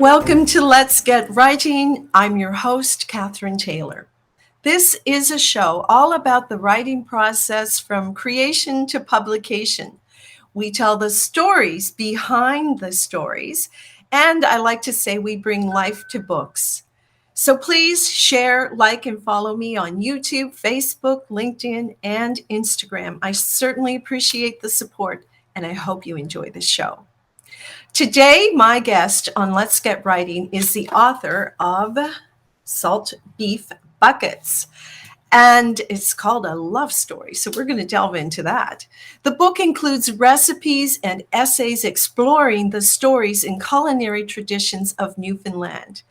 Welcome to Let's Get Writing. I'm your host, Catherine Taylor. This is a show all about the writing process from creation to publication. We tell the stories behind the stories, and I like to say we bring life to books. So please share, like, and follow me on YouTube, Facebook, LinkedIn, and Instagram. I certainly appreciate the support, and I hope you enjoy the show. Today, my guest on Let's Get Writing is the author of Salt Beef Buckets. And it's called a love story. So we're going to delve into that. The book includes recipes and essays exploring the stories and culinary traditions of Newfoundland.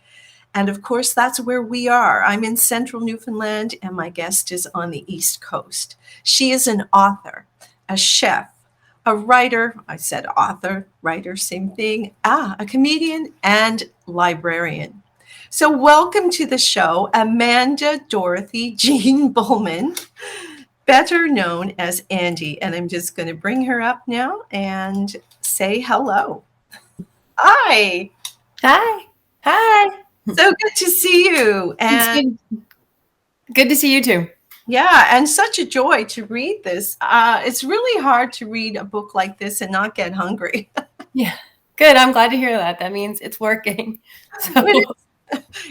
And of course, that's where we are. I'm in central Newfoundland, and my guest is on the East Coast. She is an author, a chef, a writer, I said author, writer, same thing, a comedian and librarian. So welcome to the show, Amanda Dorothy Jean Bulman, better known as Andie. And I'm just going to bring her up now and say hello. Hi. Hi. Hi. So good to see you. And good to see you too. Yeah, and such a joy to read this. It's really hard to read a book like this and not get hungry. Yeah, good. I'm glad to hear that. That means it's working. So.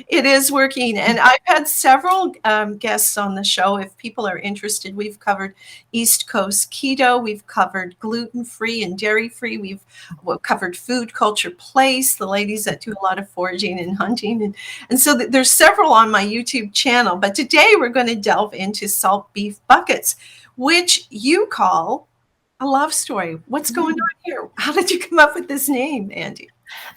It is working. And I've had several guests on the show. If people are interested, we've covered East Coast keto. We've covered gluten-free and dairy-free. We've covered food, culture, place, the ladies that do a lot of foraging and hunting. And so there's several on my YouTube channel. But today we're going to delve into Salt Beef Buckets, which you call a love story. What's going on here? How did you come up with this name, Andie?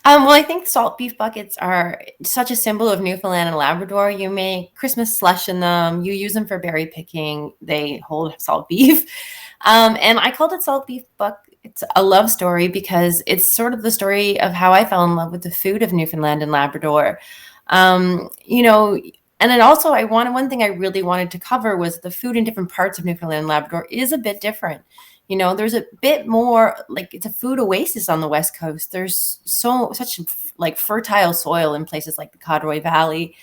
Well, I think salt beef buckets are such a symbol of Newfoundland and Labrador. You make Christmas slush in them. You use them for berry picking. They hold salt beef. And I called it Salt Beef Bucket. It's a love story because it's sort of the story of how I fell in love with the food of Newfoundland and Labrador. And then also one thing I really wanted to cover was the food in different parts of Newfoundland and Labrador is a bit different. There's a bit more like it's a food oasis on the West Coast. There's such like fertile soil in places like the Corduroy Valley.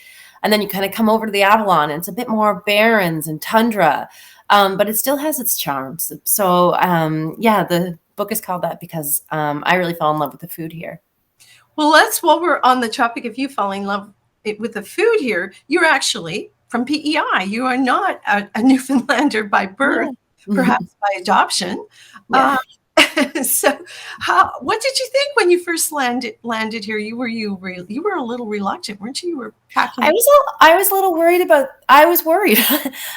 And then you kind of come over to the Avalon and it's a bit more barrens and tundra, but it still has its charms. So the book is called that because I really fell in love with the food here. Well, while we're on the topic of you falling in love with the food here, you're actually from PEI. You are not a Newfoundlander by birth. Yeah. Perhaps by adoption. Yeah. So what did you think when you first landed here? You were a little reluctant, weren't you? You were packing. I was a little worried I was worried.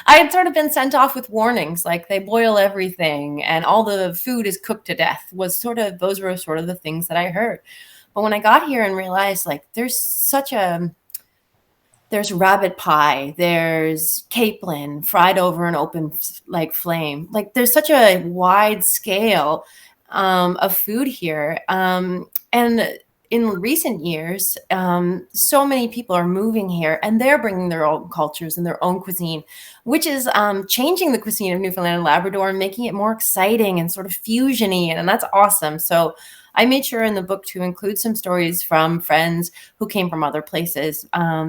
I had sort of been sent off with warnings, like they boil everything and all the food is cooked to death. Those were sort of the things that I heard. But when I got here and realized like there's rabbit pie, there's capelin fried over an open flame. Like there's such a wide scale of food here. And in recent years, so many people are moving here and they're bringing their own cultures and their own cuisine, which is changing the cuisine of Newfoundland and Labrador and making it more exciting and sort of fusion-y. And that's awesome. So I made sure in the book to include some stories from friends who came from other places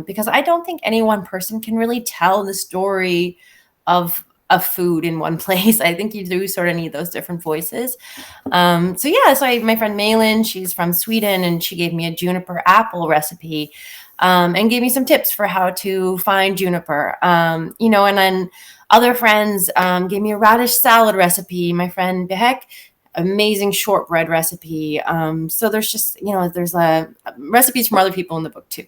because I don't think any one person can really tell the story of food in one place. I think you do sort of need those different voices. So my friend Malin, she's from Sweden, and she gave me a juniper apple recipe and gave me some tips for how to find juniper. And then other friends gave me a radish salad recipe. My friend Behek, amazing shortbread recipe. So there's just, there's recipes from other people in the book too.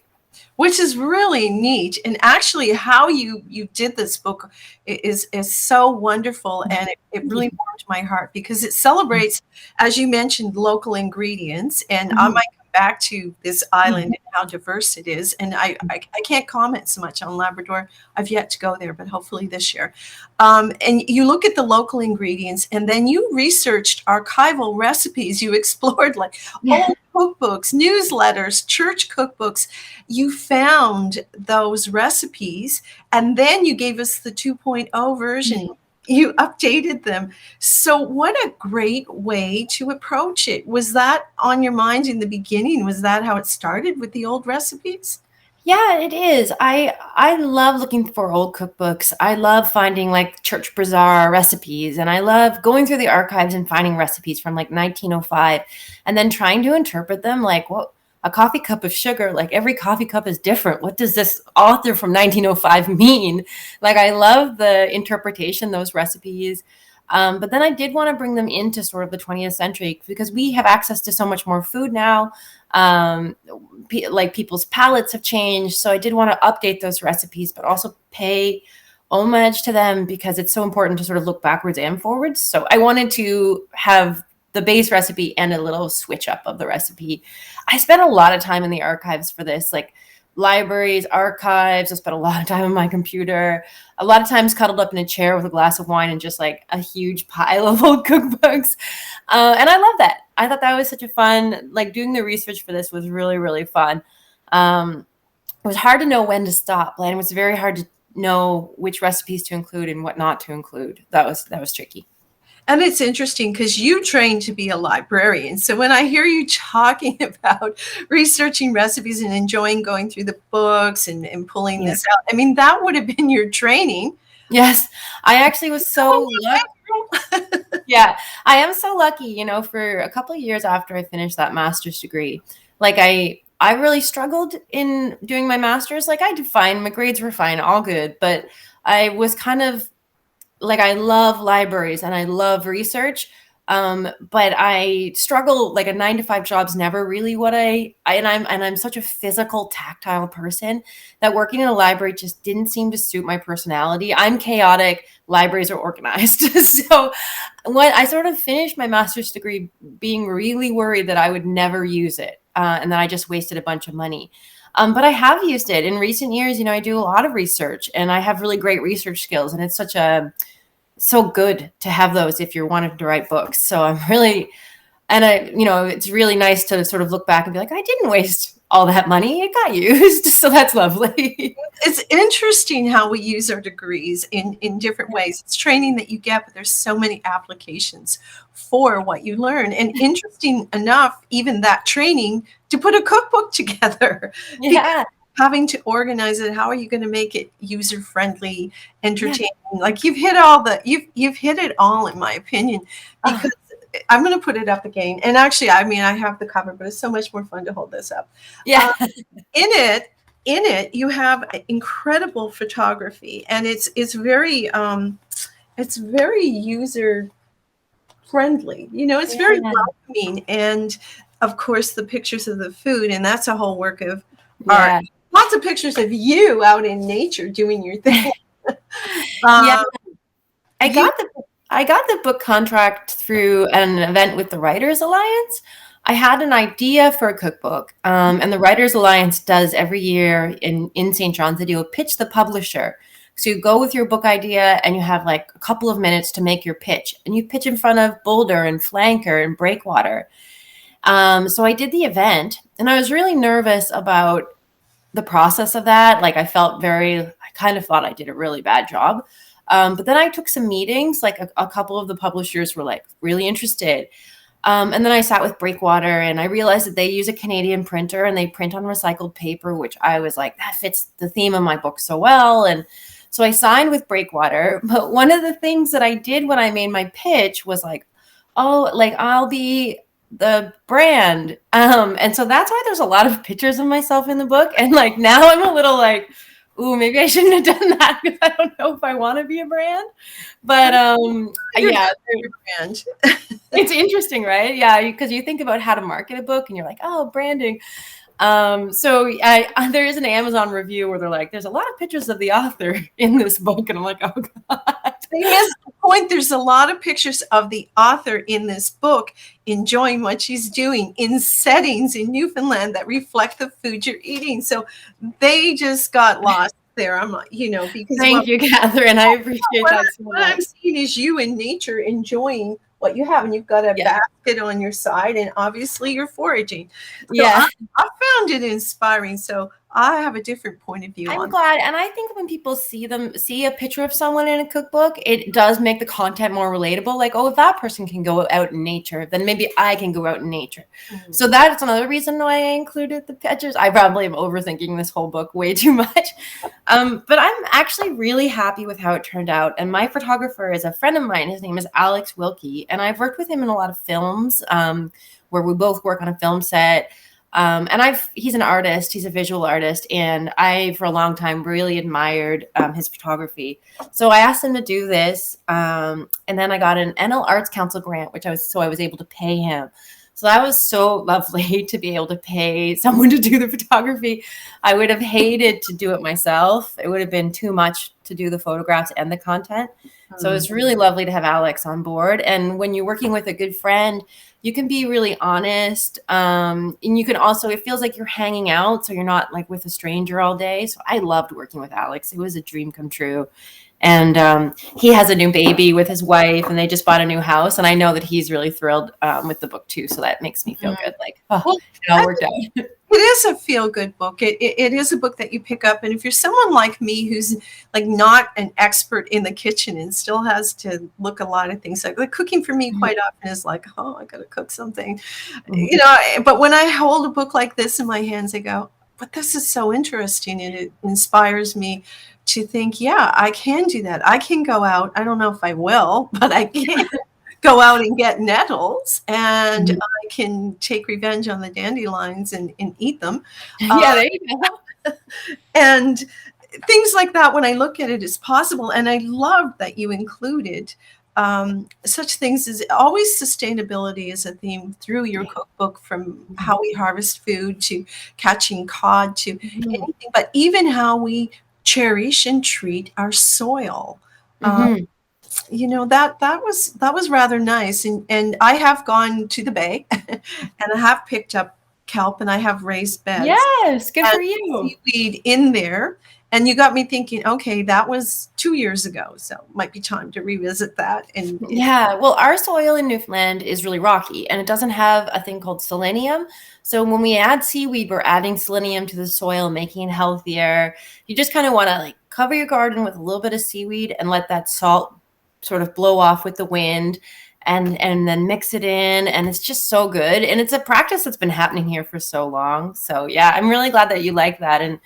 Which is really neat. And actually how you did this book is so wonderful. And it really warmed my heart because it celebrates, as you mentioned, local ingredients. And I might come back to this island and how diverse it is. And I can't comment so much on Labrador. I've yet to go there, but hopefully this year. And you look at the local ingredients and then you researched archival recipes. You explored old cookbooks, newsletters, church cookbooks. You found those recipes and then you gave us the 2.0 version You updated them. So what a great way to approach it. Was that on your mind in the beginning? Was that how it started with the old recipes? Yeah, it is. I love looking for old cookbooks. I love finding like church bazaar recipes, and I love going through the archives and finding recipes from like 1905 and then trying to interpret them like, what a coffee cup of sugar, like every coffee cup is different. What does this author from 1905 mean? Like I love the interpretation those recipes. But then I did want to bring them into sort of the 20th century because we have access to so much more food now. Um, like people's palates have changed. So I did want to update those recipes, but also pay homage to them because it's so important to sort of look backwards and forwards. So I wanted to have the base recipe and a little switch up of the recipe. I spent a lot of time in the archives for this, like libraries, archives. I spent a lot of time on my computer, a lot of times cuddled up in a chair with a glass of wine and just like a huge pile of old cookbooks. And I love that. I thought that was such a fun, like doing the research for this was really, really fun. It was hard to know when to stop, and it was very hard to know which recipes to include and what not to include. That was tricky. And it's interesting because you trained to be a librarian. So when I hear you talking about researching recipes and enjoying going through the books and pulling Yeah. this out, I mean, that would have been your training. Yes, I actually was so lucky. Yeah, I am so lucky, for a couple of years after I finished that master's degree. Like I really struggled in doing my master's. Like I did fine, my grades were fine, all good, but I was kind of like I love libraries and I love research. But I struggle like a 9 to 5 job's never really what I'm such a physical, tactile person that working in a library just didn't seem to suit my personality. I'm chaotic, libraries are organized. So when I sort of finished my master's degree being really worried that I would never use it, and that I just wasted a bunch of money. But I have used it in recent years. I do a lot of research and I have really great research skills, and it's so good to have those if you're wanting to write books. So I'm really, and it's really nice to sort of look back and be like, I didn't waste all that money. It got used. So that's lovely. It's interesting how we use our degrees in different ways. It's training that you get, but there's so many applications for what you learn. And interesting enough, even that training to put a cookbook together. Yeah. Having to organize it, how are you going to make it user friendly, entertaining? Yeah. Like you've hit it all, in my opinion. Because I'm going to put it up again. And actually, I mean, I have the cover, but it's so much more fun to hold this up. Yeah. In it, you have incredible photography, and it's very user friendly. It's very welcoming, and of course the pictures of the food, and that's a whole work of art. Lots of pictures of you out in nature doing your thing. Yeah, I got the book contract through an event with the Writers Alliance. I had an idea for a cookbook, and the Writers Alliance does every year in St. John's. They do a pitch the publisher. So you go with your book idea and you have like a couple of minutes to make your pitch, and you pitch in front of Boulder and Flanker and Breakwater. So I did the event, and I was really nervous about the process of that. Like I kind of thought I did a really bad job. But then I took some meetings, like a couple of the publishers were like really interested. And then I sat with Breakwater and I realized that they use a Canadian printer and they print on recycled paper, which I was like, that fits the theme of my book so well. And so I signed with Breakwater. But one of the things that I did when I made my pitch was like, oh, like I'll be the brand. And so that's why there's a lot of pictures of myself in the book. And like now I'm a little like, ooh, maybe I shouldn't have done that because I don't know if I want to be a brand. But yeah, brand. It's interesting, right? Yeah, because you think about how to market a book and you're like, oh, branding. So there is an Amazon review where they're like, there's a lot of pictures of the author in this book. And I'm like, oh God. Yes, the point. There's a lot of pictures of the author in this book enjoying what she's doing in settings in Newfoundland that reflect the food you're eating. So they just got lost there. I'm not, because thank you, Catherine. I appreciate that so much. What I'm seeing is you in nature enjoying what you have, and you've got a basket on your side, and obviously you're foraging. So yeah, I found it inspiring. So I have a different point of view I'm on glad. And I think when people see a picture of someone in a cookbook, it does make the content more relatable. Like, oh, if that person can go out in nature, then maybe I can go out in nature. that. So that's another reason why I included the pictures. I probably am overthinking this whole book way too much. But I'm actually really happy with how it turned out. And my photographer is a friend of mine. His name is Alex Wilkie. And I've worked with him in a lot of films where we both work on a film set. And he's an artist, he's a visual artist, and I, for a long time, really admired his photography. So I asked him to do this, and then I got an NL Arts Council grant, I was able to pay him. So that was so lovely to be able to pay someone to do the photography. I would have hated to do it myself. It would have been too much to do the photographs and the content. So it's really lovely to have Alex on board. And when you're working with a good friend, you can be really honest. And you can also, it feels like you're hanging out. So you're not like with a stranger all day. So I loved working with Alex. It was a dream come true. And he has a new baby with his wife, and they just bought a new house. And I know that he's really thrilled with the book too. So that makes me feel good. Like, oh, Well, it all worked out. it is a feel-good book. It is a book that you pick up. And if you're someone like me who's like not an expert in the kitchen and still has to look a lot of things, like cooking for me quite often is like, oh, I got to cook something, but when I hold a book like this in my hands, I go, but this is so interesting. And it inspires me to think, yeah, I can do that. I can go out. I don't know if I will, but I can go out and get nettles, and I can take revenge on the dandelions and eat them. Yeah, there you go. And things like that, when I look at it, is possible. And I love that you included such things as always sustainability is a theme through your cookbook, from how we harvest food to catching cod to anything, but even how we cherish and treat our soil. That was rather nice. And I have gone to the bay and I have picked up kelp, and I have raised beds. Yes, good for you. Seaweed in there. And you got me thinking, okay, that was 2 years ago. So it might be time to revisit that. And yeah, well, our soil in Newfoundland is really rocky, and it doesn't have a thing called selenium. So when we add seaweed, we're adding selenium to the soil, making it healthier. You just kind of want to like cover your garden with a little bit of seaweed and let that salt sort of blow off with the wind, and then mix it in. And it's just so good. And it's a practice that's been happening here for so long. So yeah, I'm really glad that you like that. And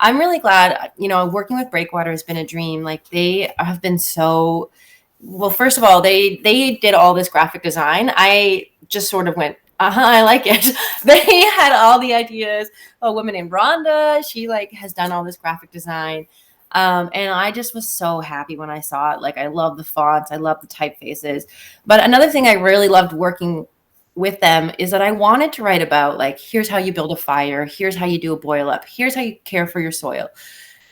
I'm really glad, working with Breakwater has been a dream. Like, they have been so, well, first of all, they did all this graphic design. I just sort of went, I like it. They had all the ideas. A woman named Rhonda, she like has done all this graphic design. And I just was so happy when I saw it. Like, I love the fonts, I love the typefaces. But another thing I really loved working with them is that I wanted to write about, like, here's how you build a fire, here's how you do a boil up, here's how you care for your soil,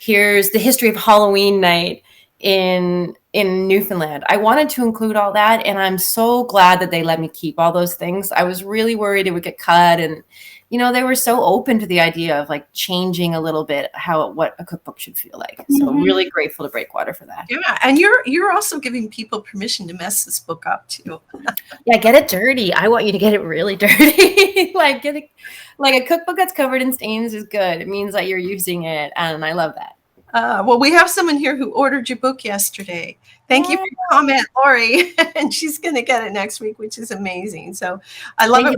here's the history of Halloween night in Newfoundland. I wanted to include all that, and I'm so glad that they let me keep all those things. I was really worried it would get cut, and they were so open to the idea of like changing a little bit what a cookbook should feel like. So really grateful to Breakwater for that. Yeah, and you're also giving people permission to mess this book up too. Yeah, get it dirty. I want you to get it really dirty. Like, get it, like a cookbook that's covered in stains is good. It means that you're using it, and I love that. Well, we have someone here who ordered your book yesterday. Thank you for your comment, Lori. And she's going to get it next week, which is amazing. So I love it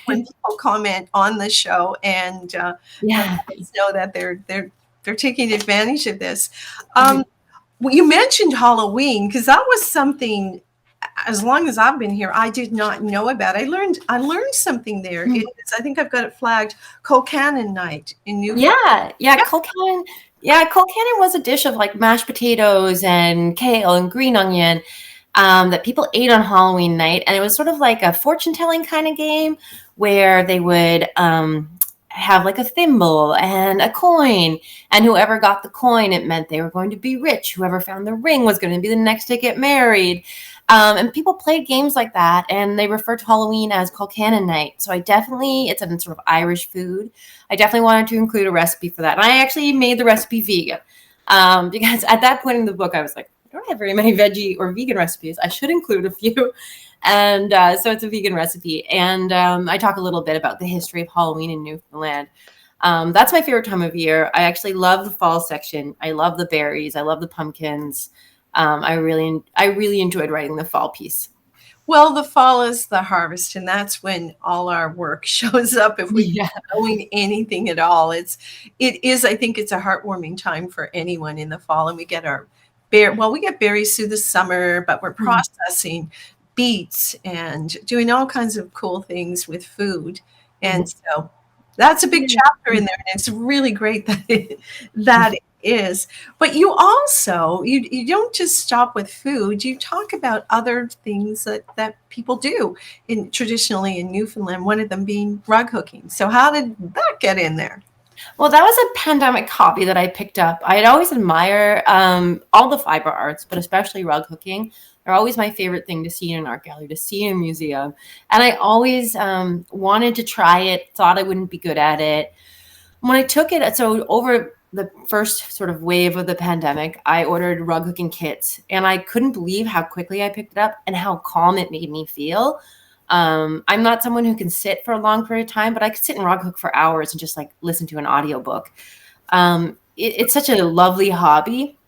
when people comment on the show and let us know that they're taking advantage of this. Well, you mentioned Halloween, because that was something, as long as I've been here, I did not know about. I learned something there. I think I've got it flagged, Colcannon night in Newfoundland. Yeah, Colcannon. Yeah, Colcannon was a dish of like mashed potatoes and kale and green onion that people ate on Halloween night. And it was sort of like a fortune telling kind of game where they would have like a thimble and a coin. And whoever got the coin, it meant they were going to be rich. Whoever found the ring was going to be the next to get married. And people played games like that, and they refer to Halloween as Colcannon night. So it's a sort of Irish food. I definitely wanted to include a recipe for that. And I actually made the recipe vegan because at that point in the book, I was like, I don't have very many veggie or vegan recipes. I should include a few. And so it's a vegan recipe. And I talk a little bit about the history of Halloween in Newfoundland. That's my favorite time of year. I actually love the fall section. I love the berries. I love the pumpkins. I really enjoyed writing the fall piece. Well, the fall is the harvest, and that's when all our work shows up if we've Yeah. been doing anything at all. It is, I think it's a heartwarming time for anyone in the fall, and we get our we get berries through the summer, but we're Mhm. processing beets and doing all kinds of cool things with food. And Mhm. so that's a big Yeah. chapter in there, and it's really great that it is. But you don't just stop with food. You talk about other things that people do in traditionally in Newfoundland. One of them being rug hooking. So how did that get in there? Well, that was a pandemic hobby that I picked up. I'd always admire all the fiber arts, but especially rug hooking. They're always my favorite thing to see in an art gallery, to see in a museum. And I always wanted to try it, thought I wouldn't be good at it. When I took it, so over the first sort of wave of the pandemic, I ordered rug hooking kits, and I couldn't believe how quickly I picked it up and how calm it made me feel. I'm not someone who can sit for a long period of time, but I could sit and rug hook for hours and just like listen to an audiobook. It's such a lovely hobby.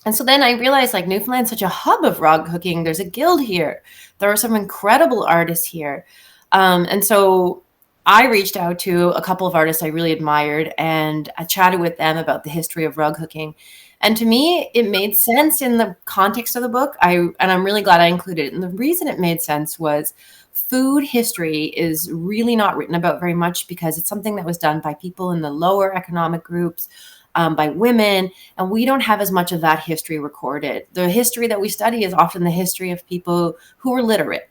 And so then I realized like Newfoundland's such a hub of rug hooking. There's a guild here. There are some incredible artists here. And so I reached out to a couple of artists I really admired and I chatted with them about the history of rug hooking. And to me, it made sense in the context of the book. I'm really glad I included it. And the reason it made sense was food history is really not written about very much because it's something that was done by people in the lower economic groups, by women, and we don't have as much of that history recorded. The history that we study is often the history of people who were literate.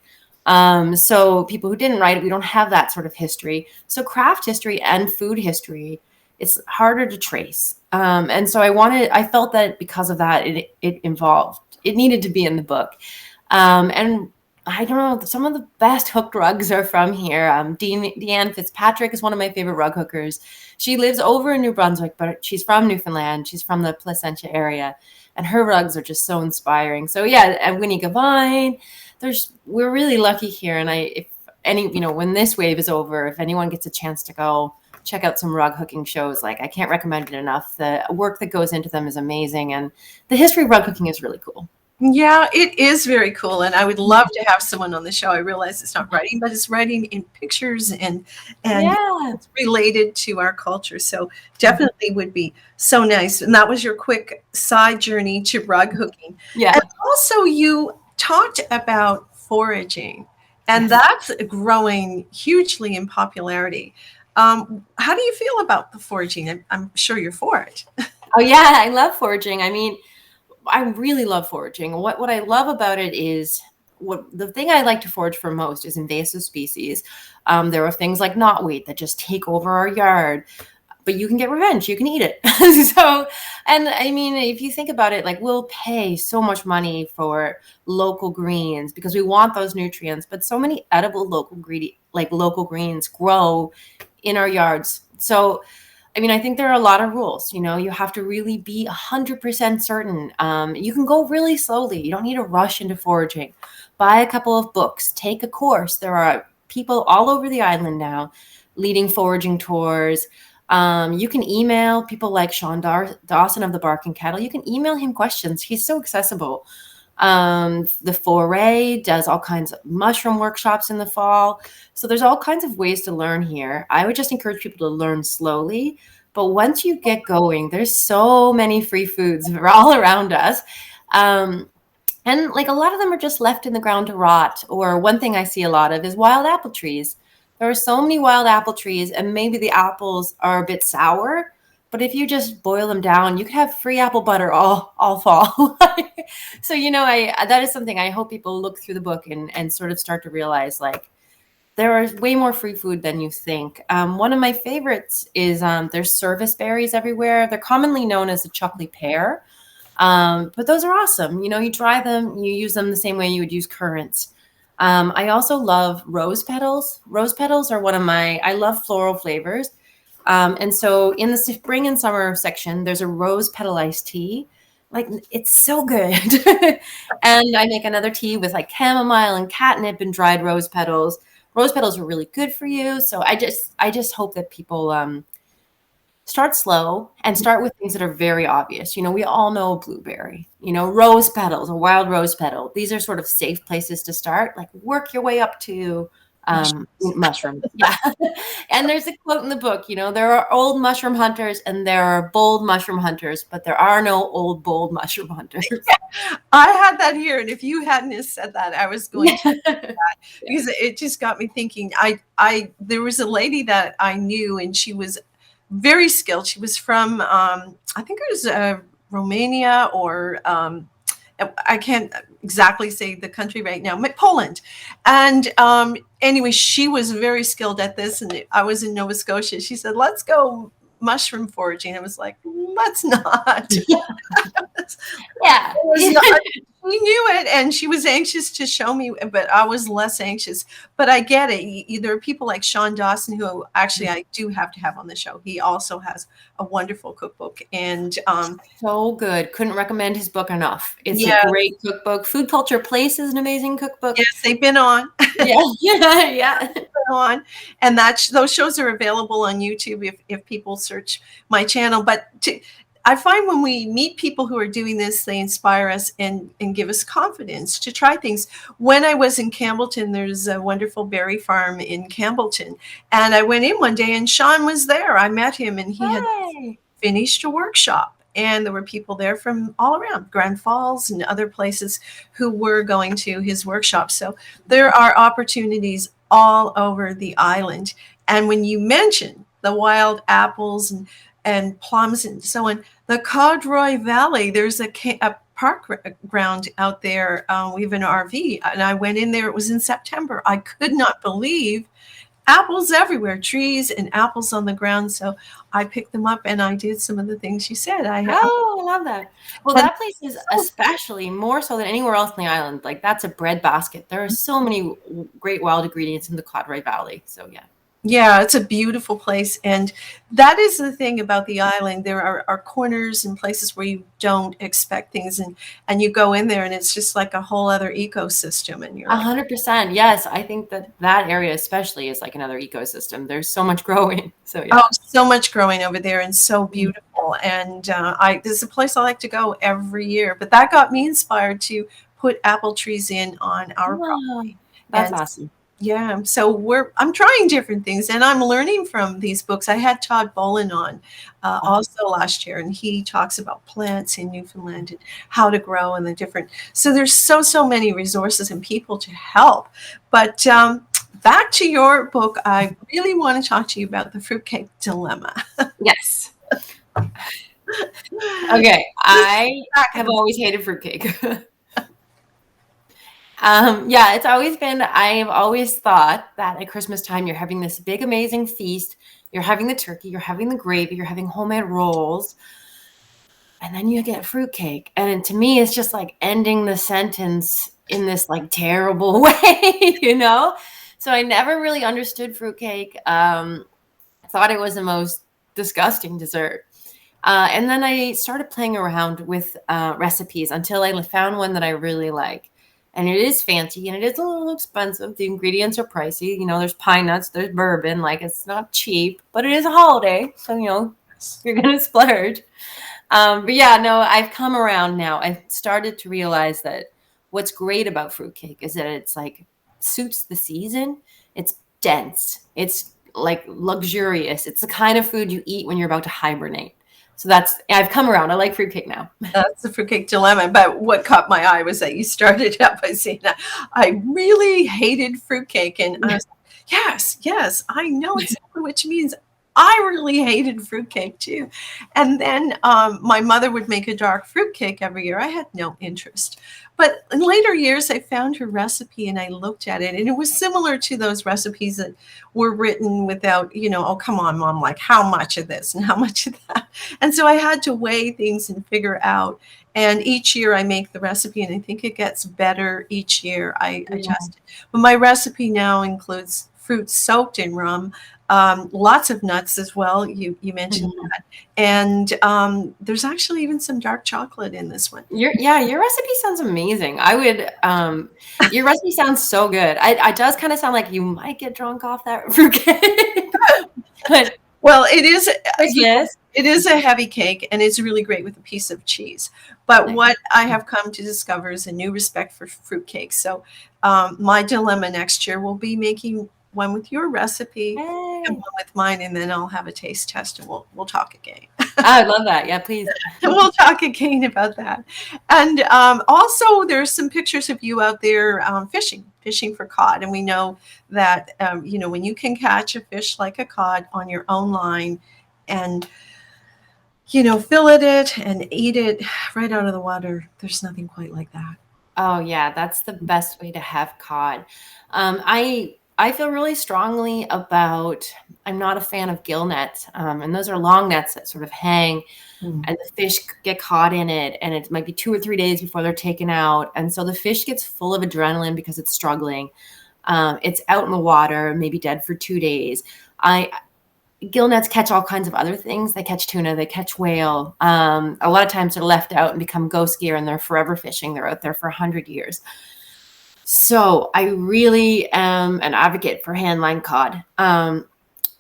So people who didn't write it, we don't have that sort of history. So craft history and food history, it's harder to trace. And so I felt that because of that, it needed to be in the book. And I don't know, some of the best hooked rugs are from here. Deanne Fitzpatrick is one of my favorite rug hookers. She lives over in New Brunswick, but she's from Newfoundland. She's from the Placentia area, and her rugs are just so inspiring. So yeah, and Winnie Gavine, we're really lucky here. And if any, when this wave is over, if anyone gets a chance to go check out some rug hooking shows, like I can't recommend it enough. The work that goes into them is amazing, and the history of rug hooking is really cool. Yeah, it is very cool, and I would love to have someone on the show. I realize it's not writing, but it's writing in pictures and Yeah. it's related to our culture. So definitely would be so nice. And that was your quick side journey to rug hooking. Yeah. And also you talked about foraging, and Yes. that's growing hugely in popularity. How do you feel about the foraging? I'm sure you're for it. Oh yeah, I love foraging. I mean, I really love foraging. What I love about it is what the thing I like to forage for most is invasive species. There are things like knotweed that just take over our yard, but you can get revenge. You can eat it. So, and I mean, if you think about it, like we'll pay so much money for local greens because we want those nutrients, but so many edible local greens grow in our yards. So I mean, I think there are a lot of rules. You have to really be 100% certain. You can go really slowly. You don't need to rush into foraging. Buy a couple of books, take a course. There are people all over the island now leading foraging tours. You can email people like Sean Dawson of the Barking Kettle. You can email him questions. He's so accessible. The Foray does all kinds of mushroom workshops in the fall. So there's all kinds of ways to learn here. I would just encourage people to learn slowly. But once you get going, there's so many free foods all around us. Um, and like a lot of them are just left in the ground to rot. Or one thing I see a lot of is wild apple trees. There are so many wild apple trees, and maybe the apples are a bit sour. But if you just boil them down, you could have free apple butter all fall. So I that is something I hope people look through the book and sort of start to realize like there are way more free food than you think. One of my favorites is there's service berries everywhere. They're commonly known as the chuckly pear, but those are awesome. You dry them, you use them the same way you would use currants. I also love rose petals. Rose petals are I love floral flavors. And so in the spring and summer section, there's a rose petal iced tea. Like it's so good. And I make another tea with like chamomile and catnip and dried rose petals. Rose petals are really good for you. So I just hope that people start slow and start with things that are very obvious. We all know blueberry, rose petals, a wild rose petal. These are sort of safe places to start. Like work your way up to mushroom. Yeah. And there's a quote in the book, there are old mushroom hunters and there are bold mushroom hunters, but there are no old, bold mushroom hunters. I had that here, and if you hadn't have said that, I was going to that because it just got me thinking. There was a lady that I knew, and she was very skilled. She was from I think it was Romania or I can't exactly say the country right now, Poland. And anyway, she was very skilled at this, and I was in Nova Scotia. She said, "Let's go mushroom foraging." I was like, "Let's not." Yeah. She knew it, and she was anxious to show me, but I was less anxious. But I get it. There are people like Sean Dawson, who actually I do have to have on the show. He also has a wonderful cookbook, and so good. Couldn't recommend his book enough. It's yes. a great cookbook. Food Culture Place is an amazing cookbook. Yes, they've been on. Yeah. On, and those shows are available on YouTube if people search my channel. But I find when we meet people who are doing this, they inspire us and give us confidence to try things. When I was in Campbellton, there's a wonderful berry farm in Campbellton, and I went in one day and Sean was there. I met him, and he had finished a workshop. And there were people there from all around Grand Falls and other places who were going to his workshop. So there are opportunities all over the island. And when you mention the wild apples and plums and so on, the Codroy Valley, there's a park ground out there. We have an RV, and I went in there. It was in September. I could not believe apples everywhere, trees and apples on the ground. So I picked them up and I did some of the things you said. I love that. Well, that place is especially more so than anywhere else in the island. Like that's a bread basket. There are so many great wild ingredients in the Codroy Valley. So yeah. Yeah, it's a beautiful place. And that is the thing about the island. There are corners and places where you don't expect things. And you go in there and it's just like a whole other ecosystem. And you're 100%. Yes. I think that area especially is like another ecosystem. There's so much growing. So yeah. Oh, so much growing over there and so beautiful. And this is a place I like to go every year. But that got me inspired to put apple trees in on our property. That's awesome. Yeah, so I'm trying different things, and I'm learning from these books. I had Todd Bolin on also last year, and he talks about plants in Newfoundland and how to grow and the different. So there's so many resources and people to help. But back to your book, I really want to talk to you about the fruitcake dilemma. Yes. Okay, I have always hated fruitcake. Yeah, it's always been, I've always thought that at Christmas time, you're having this big, amazing feast. You're having the turkey, you're having the gravy, you're having homemade rolls, and then you get fruitcake. And to me, it's just like ending the sentence in this like terrible way, So I never really understood fruitcake. I thought it was the most disgusting dessert. And then I started playing around with recipes until I found one that I really like. And it is fancy and it is a little expensive. The ingredients are pricey. There's pine nuts, there's bourbon. Like it's not cheap, but it is a holiday. So, you're going to splurge. But yeah, no, I've come around now. I've started to realize that what's great about fruitcake is that it's like suits the season. It's dense. It's like luxurious. It's the kind of food you eat when you're about to hibernate. So I've come around. I like fruitcake now. That's the fruitcake dilemma. But what caught my eye was that you started out by saying that I really hated fruitcake. And I was like, yes, I know exactly what you mean. I really hated fruitcake too. And then my mother would make a dark fruitcake every year. I had no interest. But in later years, I found her recipe and I looked at it, and it was similar to those recipes that were written without, oh, come on, Mom, like how much of this and how much of that. And so I had to weigh things and figure out. And each year I make the recipe, and I think it gets better each year. I adjust it. But my recipe now includes fruit soaked in rum, lots of nuts as well. You mentioned that. And there's actually even some dark chocolate in this one. Your recipe sounds amazing. Your recipe sounds so good. It does kind of sound like you might get drunk off that fruitcake. But Well, it is. Christmas. It is a heavy cake, and it's really great with a piece of cheese. But Nice. what I have come to discover is a new respect for fruitcakes. So, my dilemma next year will be making one with your recipe and Hey. one with mine, and then I'll have a taste test, and we'll talk again. I would love that. Yeah, please. We'll talk again about that. And also, there's some pictures of you out there fishing for cod. And we know that, when you can catch a fish like a cod on your own line and, fillet it and eat it right out of the water, there's nothing quite like that. Oh yeah, that's the best way to have cod. I feel really strongly about. I'm not a fan of gill nets, and those are long nets that sort of hang, Mm. and the fish get caught in it, and it might be 2 or 3 days before they're taken out, and so the fish gets full of adrenaline because it's struggling. It's out in the water, maybe dead for 2 days. I Gill nets catch all kinds of other things. They catch tuna, they catch whale. A lot of times they're left out and become ghost gear, and they're forever fishing. They're out there for 100 years. So I really am an advocate for hand line cod. I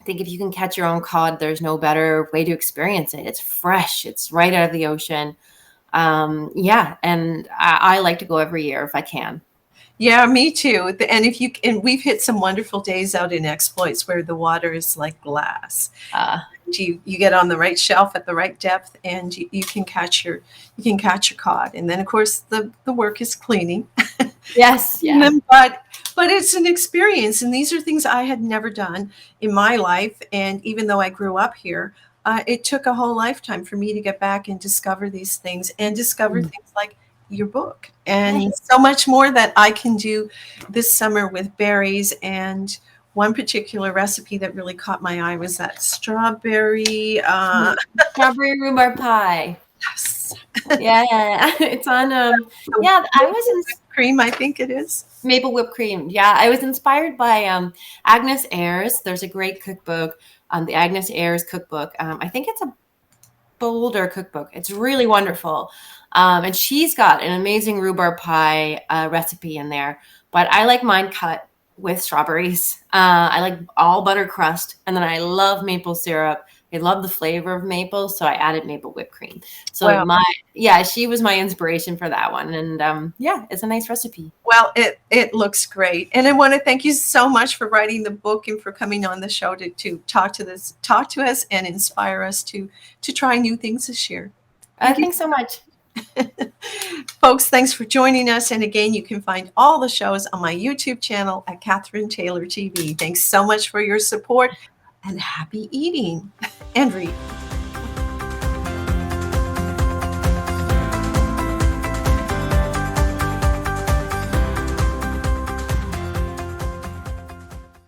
think if you can catch your own cod, there's no better way to experience it. It's fresh. It's right out of the ocean. Yeah, and I like to go every year if I can. Yeah, me too. And we've hit some wonderful days out in exploits where the water is like glass. Uh, You get on the right shelf at the right depth, and you can catch your cod. And then of course the work is cleaning yes, yeah. them, but it's an experience, and these are things I had never done in my life. And even though I grew up here, it took a whole lifetime for me to get back and discover these things, and discover Mm. things like your book and Nice. so much more that I can do this summer with berries. And one particular recipe that really caught my eye was that strawberry. Strawberry rhubarb pie. Yes, Yeah, it's on. the Yeah, I was maple in whipped cream, I think it is. maple whipped cream. Yeah, I was inspired by Agnes Ayres. There's a great cookbook, the Agnes Ayres cookbook. I think it's a Boulder cookbook. It's really wonderful. And she's got an amazing rhubarb pie recipe in there. But I like mine cut with strawberries. I like all butter crust. And then I love maple syrup. I love the flavor of maple. So I added maple whipped cream. So Well, yeah, she was my inspiration for that one. And yeah, it's a nice recipe. Well, it looks great, and I want to thank you so much for writing the book and for coming on the show to talk to us, and inspire us to try new things this year. Thank you, Thanks so much. folks. Thanks for joining us, and again, you can find all the shows on my YouTube channel at Catherine Taylor TV. Thanks so much for your support, and happy eating and reading.